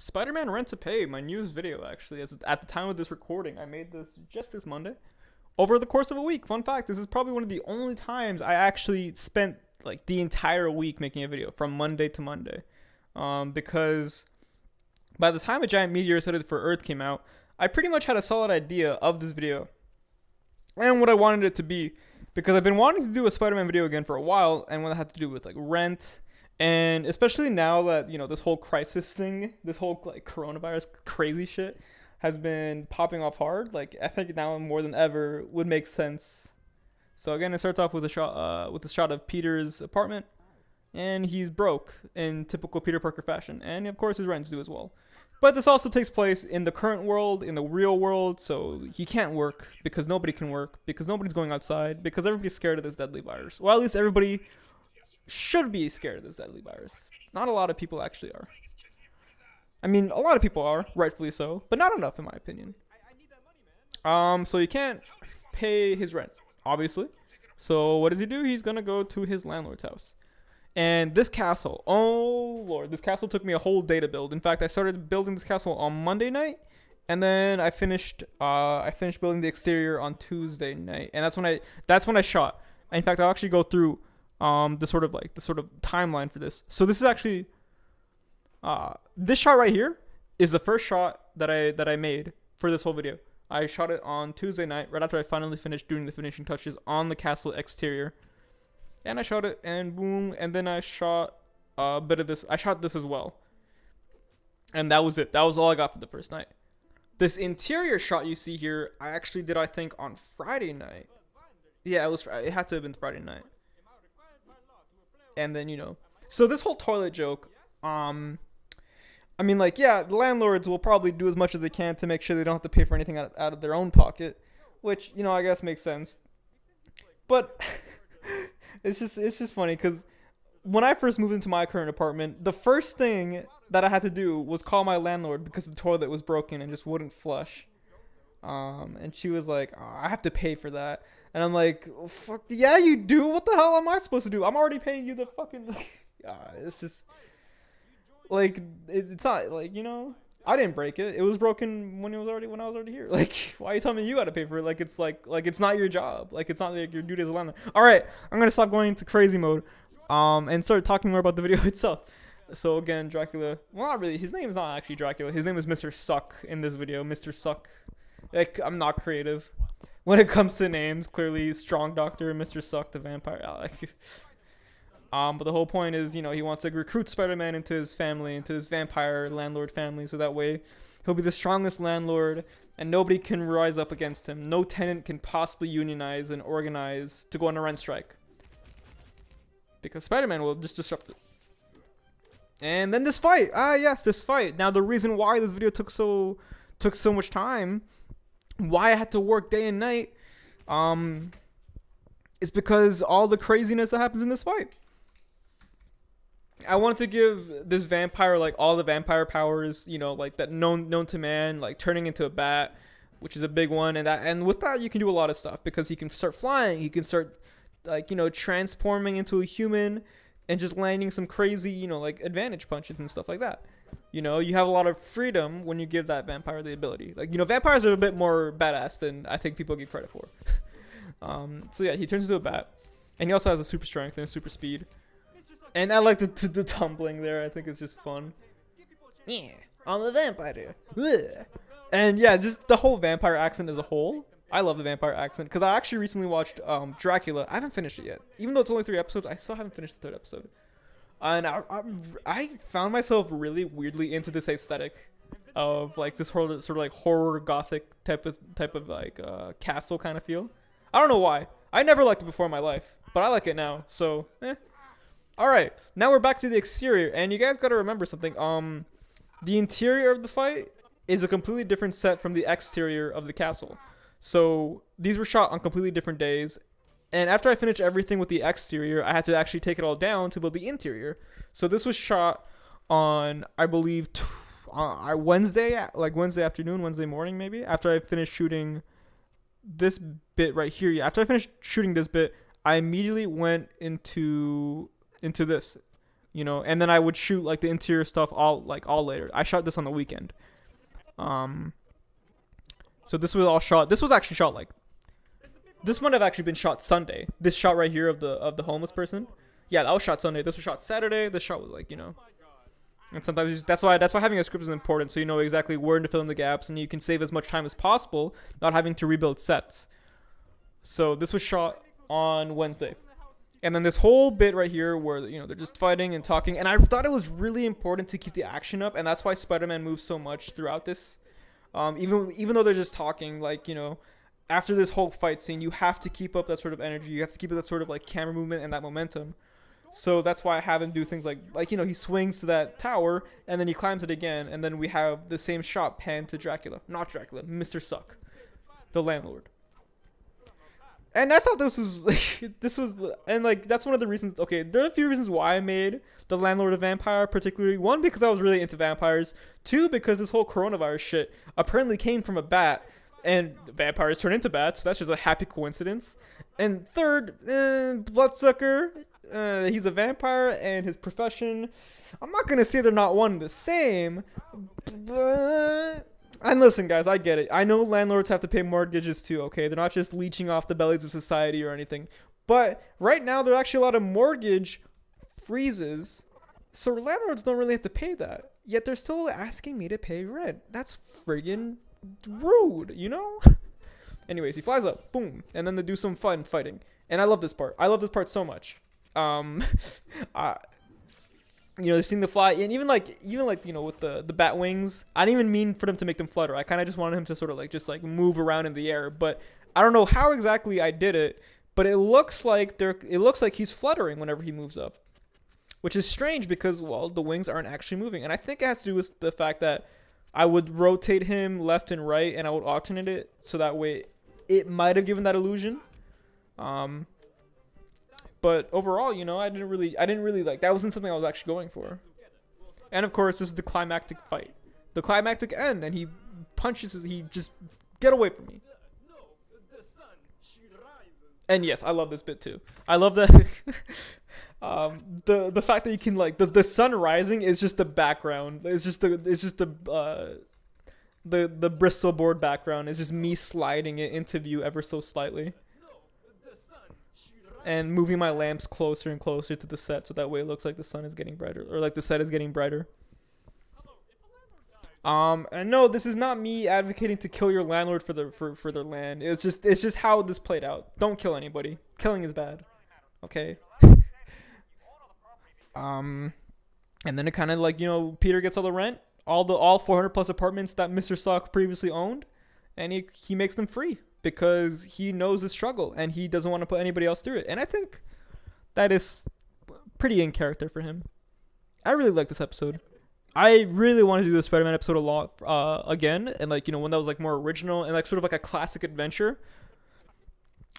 Spider-Man Rent to Pay, my newest video actually. As at the time of this recording, I made this just this Monday. Over the course of a week. Fun fact: this is probably one of the only times I actually spent like the entire week making a video from Monday to Monday, because by the time A Giant Meteor is Headed for Earth came out, I pretty much had a solid idea of this video and what I wanted it to be, because I've been wanting to do a Spider-Man video again for a while, and what it had to do with like rent, and especially now that this whole crisis thing, this whole like coronavirus crazy shit has been popping off hard. Like I think now more than ever would make sense. So again, it starts off with a shot of Peter's apartment, and he's broke in typical Peter Parker fashion, and of course his rents do as well. But this also takes place in the current world, in the real world, so he can't work because nobody can work, because nobody's going outside, because everybody's scared of this deadly virus. Well, at least everybody should be scared of this deadly virus. Not a lot of people actually are. I mean, a lot of people are, rightfully so, but not enough in my opinion. So he can't pay his rent, obviously. So what does he do? He's gonna go to his landlord's house. And this castle, oh lord, this castle took me a whole day to build. In fact, I started building this castle on Monday night, and then I finished building the exterior on Tuesday night, and that's when I shot. And in fact, I'll actually go through the sort of timeline for this. So this is actually this shot right here is the first shot that I made for this whole video. I shot it on Tuesday night, right after I finally finished doing the finishing touches on the castle exterior. And I shot it, and boom, and then I shot a bit of this. I shot this as well. And that was it. That was all I got for the first night. This interior shot you see here, I actually did, I think, on Friday night. Yeah, it had to have been Friday night. And then, so this whole toilet joke, I mean, like, yeah, the landlords will probably do as much as they can to make sure they don't have to pay for anything out of their own pocket, which, I guess makes sense. But it's just funny because when I first moved into my current apartment, the first thing that I had to do was call my landlord because the toilet was broken and just wouldn't flush. And she was like, oh, I have to pay for that. And I'm like, oh, fuck, yeah, you do? What the hell am I supposed to do? I'm already paying you the fucking... it's just... Like, it's not, like, I didn't break it. It was broken when I was already here. Like, why are you telling me you got to pay for it? Like it's not your job. Like, it's not like your duty as a landlord. All right, I'm going to stop going into crazy mode and start talking more about the video itself. So, again, Dracula. Well, not really. His name is not actually Dracula. His name is Mr. Suck in this video. Mr. Suck. Like, I'm not creative. When it comes to names, clearly, Strong Doctor, Mr. Suck, the vampire, Alec. But the whole point is, he wants to recruit Spider-Man into his family, into his vampire landlord family, so that way he'll be the strongest landlord, and nobody can rise up against him. No tenant can possibly unionize and organize to go on a rent strike, because Spider-Man will just disrupt it. And then this fight. Yes, this fight. Now, the reason why this video took so much time, why I had to work day and night, is because all the craziness that happens in this fight. I wanted to give this vampire like all the vampire powers, like that known to man, like turning into a bat, which is a big one, and with that you can do a lot of stuff because he can start flying, he can start like transforming into a human and just landing some crazy like advantage punches and stuff like that. You have a lot of freedom when you give that vampire the ability. Like vampires are a bit more badass than I think people give credit for. So yeah, he turns into a bat, and he also has a super strength and a super speed. And I like the tumbling there. I think it's just fun. Yeah, I'm a vampire. Ugh. And yeah, just the whole vampire accent as a whole. I love the vampire accent because I actually recently watched Dracula. I haven't finished it yet. Even though it's only 3 episodes, I still haven't finished the 3rd episode. And I found myself really weirdly into this aesthetic of like this whole sort of like horror gothic type of like castle kind of feel. I don't know why. I never liked it before in my life, but I like it now. So, Alright, now we're back to the exterior, and you guys gotta remember something. The interior of the fight is a completely different set from the exterior of the castle. So, these were shot on completely different days, and after I finished everything with the exterior, I had to actually take it all down to build the interior. So this was shot on, I believe, Wednesday afternoon, Wednesday morning maybe, after I finished shooting this bit right here. Yeah, after I finished shooting this bit, I immediately went into this. you know, and then I would shoot like the interior stuff all later. I shot this on the weekend. So this was all shot. This was actually shot like this might have actually been shot Sunday. This shot right here of the homeless person. Yeah, that was shot Sunday. This was shot Saturday. This shot was like, you know. And sometimes that's why having a script is important, so you know exactly where to fill in the gaps and you can save as much time as possible, not having to rebuild sets. So this was shot on Wednesday. And then this whole bit right here where, you know, they're just fighting and talking, and I thought it was really important to keep the action up, and that's why Spider-Man moves so much throughout this. Even though they're just talking, like, you know, after this whole fight scene, you have to keep up that sort of energy. You have to keep up that sort of like camera movement and that momentum. So that's why I have him do things like, you know, he swings to that tower and then he climbs it again, and then we have the same shot pan to Dracula. Not Dracula, Mr. Suck, the landlord. And I thought this was like, and like, that's one of the reasons. Okay, there are a few reasons why I made the landlord a vampire, particularly. One, because I was really into vampires. Two, because this whole coronavirus shit apparently came from a bat, and vampires turn into bats, so that's just a happy coincidence. And third, Bloodsucker, he's a vampire, and his profession, I'm not gonna say they're not one and the same, but... And listen, guys, I get it. I know landlords have to pay mortgages too, okay? They're not just leeching off the bellies of society or anything. But right now, there are actually a lot of mortgage freezes, so landlords don't really have to pay that. Yet they're still asking me to pay rent. That's friggin' rude, you know? Anyways, he flies up, boom, and then they do some fun fighting. And I love this part. I love this part so much. You know, they're seeing the fly, and even like you know, with the bat wings, I didn't even mean for them to make them flutter. I kind of just wanted him to sort of like just like move around in the air. But I don't know how exactly I did it, but it looks like he's fluttering whenever he moves up, which is strange because, well, the wings aren't actually moving. And I think it has to do with the fact that I would rotate him left and right, and I would alternate it so that way it might have given that illusion. But overall, you know, I didn't really like, that wasn't something I was actually going for. And of course, this is the climactic fight, the climactic end, and he punches, he just, get away from me. And yes, I love this bit too. I love that. The fact that you can like the sun rising is just the background. It's just the Bristol board background. It's just me sliding it into view ever so slightly. And moving my lamps closer and closer to the set, so that way it looks like the sun is getting brighter, or like the set is getting brighter. And no, this is not me advocating to kill your landlord for their land. It's just how this played out. Don't kill anybody. Killing is bad. Okay. And then it kind of like, you know, Peter gets all the rent, all 400 plus apartments that Mr. Sock previously owned, and he makes them free. Because he knows the struggle and he doesn't want to put anybody else through it. And I think that is pretty in character for him. I really like this episode. I really want to do the Spider-Man episode a lot again. And like, you know, when that was like more original and like sort of like a classic adventure.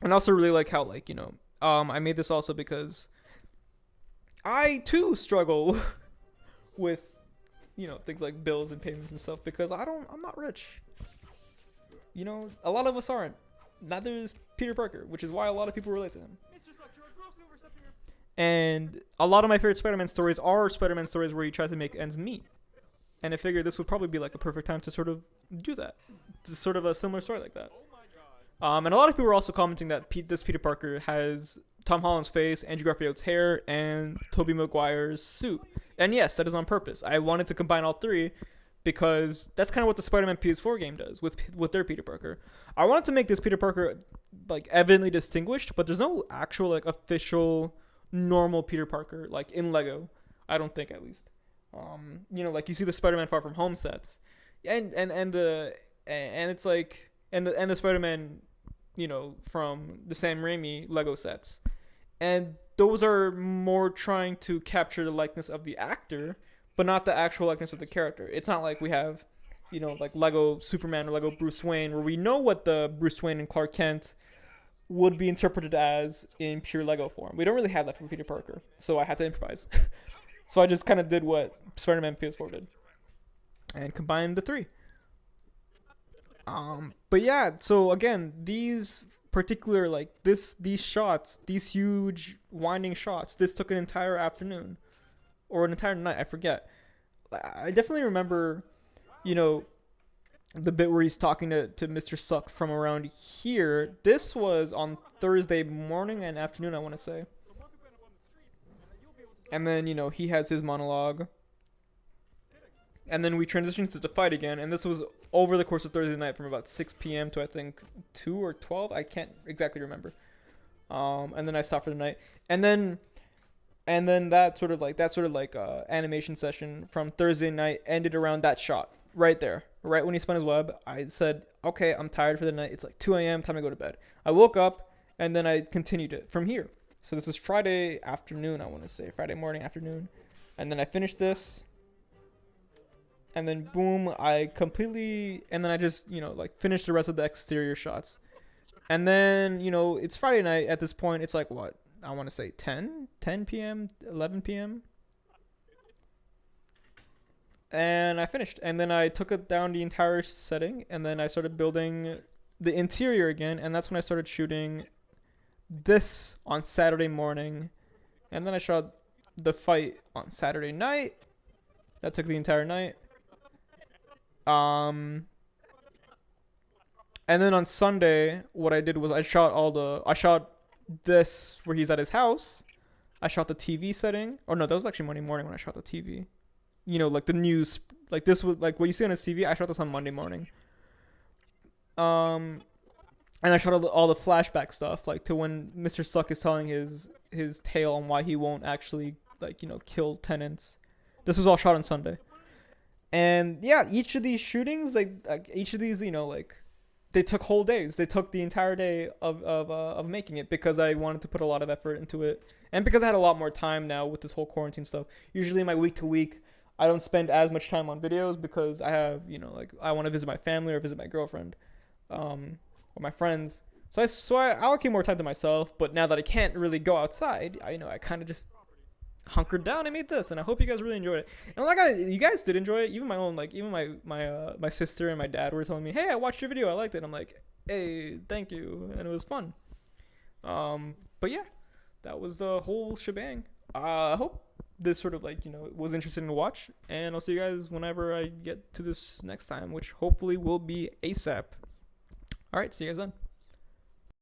And I also really like how, like, you know, I made this also because I too struggle with, you know, things like bills and payments and stuff, because I'm not rich. You know, a lot of us aren't. Neither is Peter Parker, which is why a lot of people relate to him. And a lot of my favorite Spider-Man stories are Spider-Man stories where he tries to make ends meet. And I figured this would probably be like a perfect time to sort of do that. It's sort of a similar story like that. And a lot of people were also commenting that this Peter Parker has Tom Holland's face, Andrew Garfield's hair, and Tobey Maguire's suit. And yes, that is on purpose. I wanted to combine all three, because that's kind of what the Spider-Man PS4 game does with their Peter Parker. I wanted to make this Peter Parker like evidently distinguished, but there's no actual like official normal Peter Parker like in Lego. I don't think, at least. You know, like you see the Spider-Man Far From Home sets, and it's like and the Spider-Man, you know, from the Sam Raimi Lego sets, and those are more trying to capture the likeness of the actor, but not the actual likeness of the character. It's not like we have, you know, like Lego Superman or Lego Bruce Wayne, where we know what the Bruce Wayne and Clark Kent would be interpreted as in pure Lego form. We don't really have that for Peter Parker, so I had to improvise. So I just kind of did what Spider-Man PS4 did, and combined the three. But yeah, so again, these particular, like these shots, these huge winding shots, this took an entire afternoon. or an entire night. I forget. I definitely remember, you know, the bit where he's talking to Mr. Suck from around here. This was on Thursday morning and afternoon, I want to say. And then, he has his monologue. And then we transitioned to the fight again. And this was over the course of Thursday night from about 6 p.m. to I think 2 or 12. I can't exactly remember. And then I stopped for the night. And then that sort of like animation session from Thursday night ended around that shot right there. Right when he spun his web, I said, okay, I'm tired for the night. It's like 2 a.m. Time to go to bed. I woke up and then I continued it from here. So this was Friday afternoon, I want to say. Friday morning, afternoon. And then I finished this. And then boom, I just, finished the rest of the exterior shots. And then, it's Friday night at this point. It's like what? I want to say 10 p.m., 11 p.m. And I finished. And then I took it down the entire setting. And then I started building the interior again. And that's when I started shooting this on Saturday morning. And then I shot the fight on Saturday night. That took the entire night. And then on Sunday, what I did was I shot this where he's at his house. I shot the TV setting. Oh no, that was actually Monday morning when I shot the TV. Like the news, like this was like what you see on his TV. I shot this on Monday morning. And I shot all the flashback stuff, like to when Mr. Suck is telling his tale on why he won't actually kill tenants. This was all shot on Sunday. And yeah, each of these shootings, each of these, they took whole days. They took the entire day of making it because I wanted to put a lot of effort into it. And because I had a lot more time now with this whole quarantine stuff. Usually my week to week, I don't spend as much time on videos because I have, I want to visit my family or visit my girlfriend, or my friends. So I allocate more time to myself. But now that I can't really go outside, I kind of just hunkered down and made this, and I hope you guys really enjoyed it. And you guys did enjoy it. Even my own, even my sister and my dad were telling me, "Hey, I watched your video. I liked it." I'm like, "Hey, thank you," and it was fun. But yeah, that was the whole shebang. I hope this sort of was interesting to watch, and I'll see you guys whenever I get to this next time, which hopefully will be ASAP. All right, see you guys then.